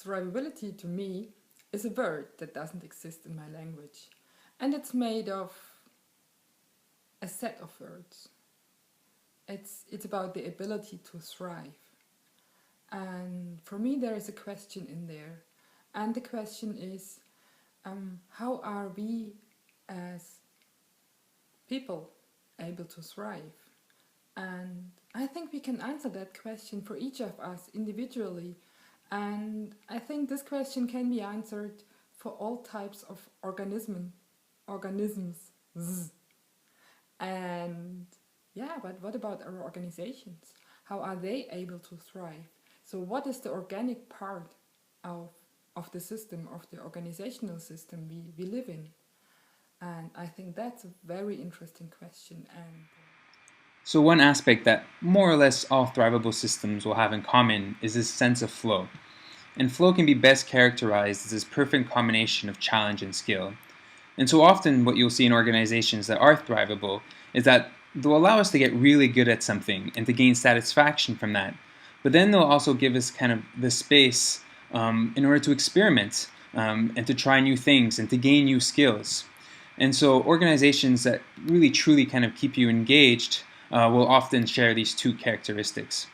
Thrivability to me is a word that doesn't exist in my language, and it's made of a set of words. It's about the ability to thrive. And for me, there is a question in there. And the question is, how are we as people able to thrive? And I think we can answer that question for each of us individually. And I think this question can be answered for all types of organisms. And yeah, but what about our organizations? How are they able to thrive? So what is the organic part of the system, of the organizational system we live in? And I think that's a very interesting question. And So one aspect that more or less all thrivable systems will have in common is this sense of flow. And flow can be best characterized as this perfect combination of challenge and skill. And so often what you'll see in organizations that are thrivable is that they'll allow us to get really good at something and to gain satisfaction from that. But then they'll also give us kind of the space in order to experiment and to try new things and to gain new skills. And so organizations that really truly kind of keep you engaged will often share these two characteristics.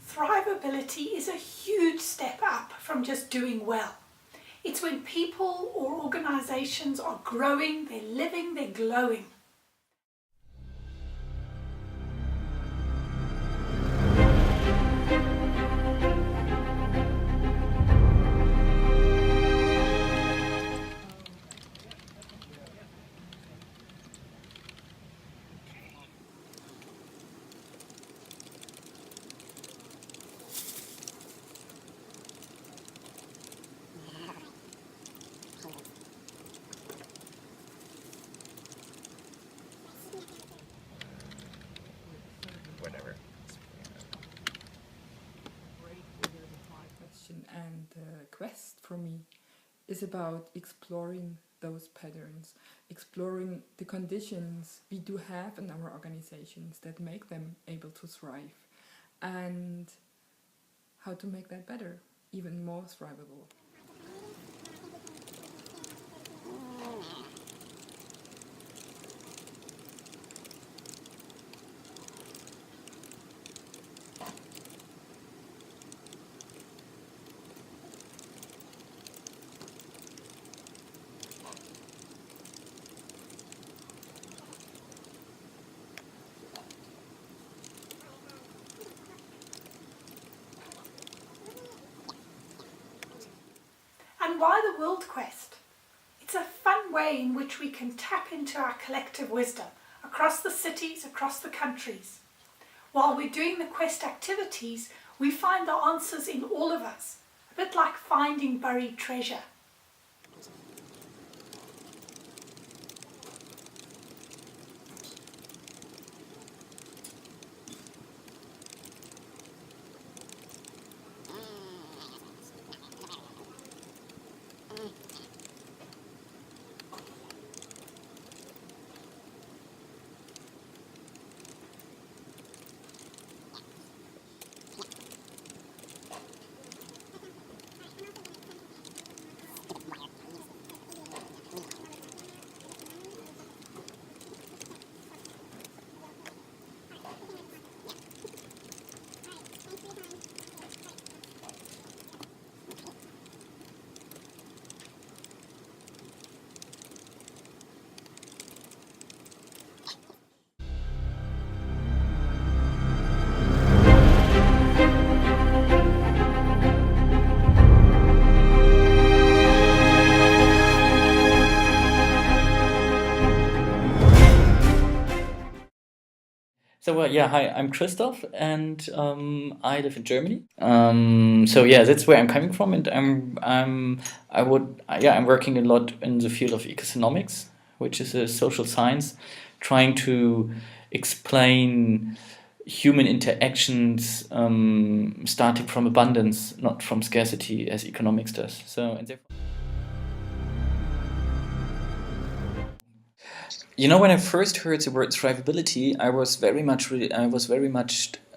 Thrivability is a huge step up from just doing well. It's when people or organisations are growing, they're living, they're glowing. question and the quest for me is about exploring those patterns, exploring the conditions we do have in our organizations that make them able to thrive, and how to make that better, even more thrivable. And why the World Quest? It's a fun way in which we can tap into our collective wisdom across the cities, across the countries. While we're doing the quest activities, we find the answers in all of us, a bit like finding buried treasure. So yeah, hi, I'm Christoph, and I live in Germany. So yeah, that's where I'm coming from, and I'm working a lot in the field of economics, which is a social science, trying to explain human interactions starting from abundance, not from scarcity, as economics does. So and therefore. You know, when I first heard the word thrivability, I was very much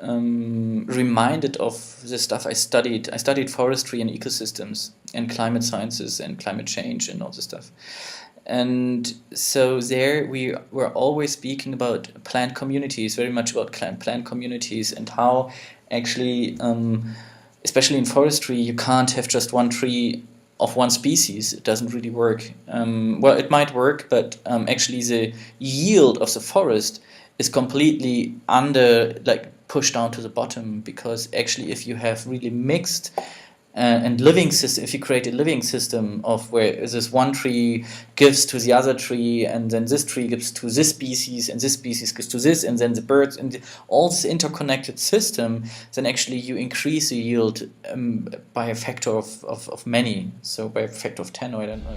reminded of the stuff I studied. I studied forestry and ecosystems and climate sciences and climate change and all this stuff. And so there we were always speaking about plant communities, very much about plant communities, and how actually, especially in forestry, you can't have just one tree of one species. It doesn't really work. Well, it might work, but actually the yield of the forest is completely pushed down to the bottom, because actually if you have really mixed and living system, if you create a living system of where this one tree gives to the other tree, and then this tree gives to this species, and this species gives to this, and then the birds, and all this interconnected system, then actually you increase the yield by a factor of many, so by a factor of 10, or I don't know.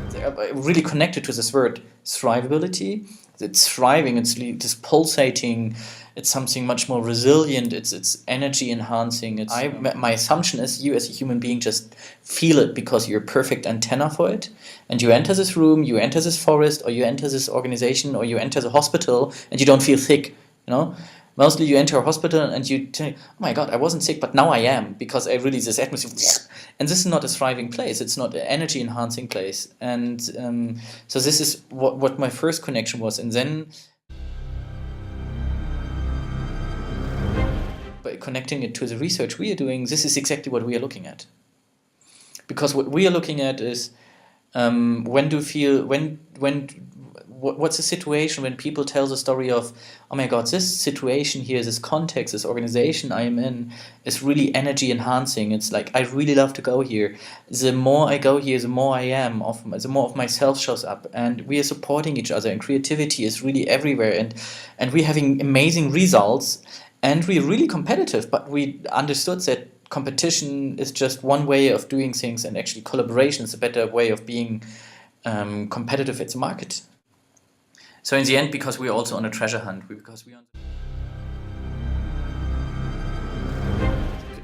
They're really connected to this word thrivability. It's thriving, it's pulsating, it's something much more resilient, it's energy enhancing. My assumption is you as a human being just feel it because you're a perfect antenna for it, and you enter this room, you enter this forest, or you enter this organization, or you enter the hospital, and you don't feel sick, you know? Mostly you enter a hospital and you think, oh my God, I wasn't sick, but now I am, because I really, this atmosphere, and this is not a thriving place, it's not an energy enhancing place. And so this is what my first connection was. And then by connecting it to the research we are doing, this is exactly what we are looking at. Because what we are looking at is what's the situation when people tell the story of, oh my God, this situation here, this context, this organization I am in is really energy enhancing. It's like, I really love to go here. The more I go here, the more I am, the more of myself shows up, and we are supporting each other, and creativity is really everywhere, and we're having amazing results, and we're really competitive, but we understood that competition is just one way of doing things, and actually collaboration is a better way of being competitive at the market. So in the end, because we're also on a treasure hunt,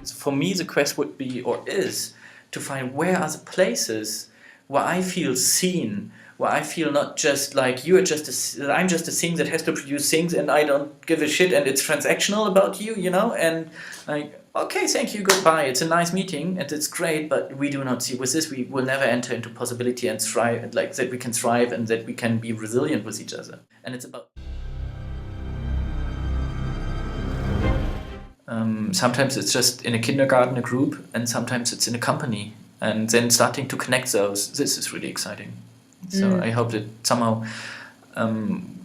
for me the quest would be, or is, to find where are the places where I feel seen, where I feel not just like I'm just a thing that has to produce things and I don't give a shit and it's transactional about you, you know, and like, okay, thank you, goodbye, it's a nice meeting and it's great, but we do not see, with this we will never enter into possibility and thrive, like that we can thrive and that we can be resilient with each other. And it's about sometimes it's just in a kindergarten, a group, and sometimes it's in a company, and then starting to connect those, this is really exciting. So I hope that somehow, and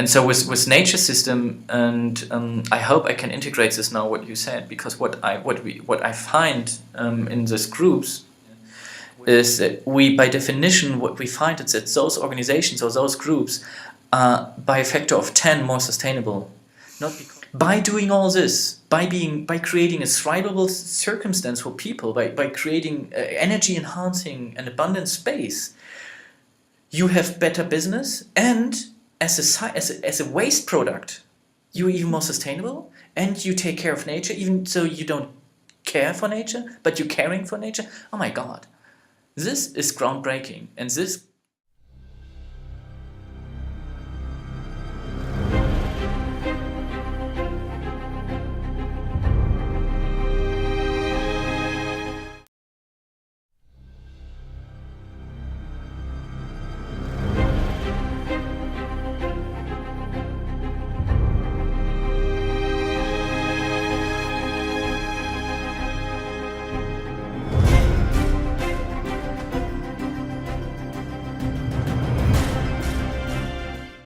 so with nature system, and I hope I can integrate this now what you said, because what I find in these groups is that we, by definition, what we find is that those organizations or those groups are by a factor of 10 more sustainable. Not because, by doing all this, by creating a thrivable circumstance for people, by creating energy enhancing and abundant space, you have better business, and as a waste product, you're even more sustainable, and you take care of nature, even so you don't care for nature, but you're caring for nature. Oh my God, this is groundbreaking, and this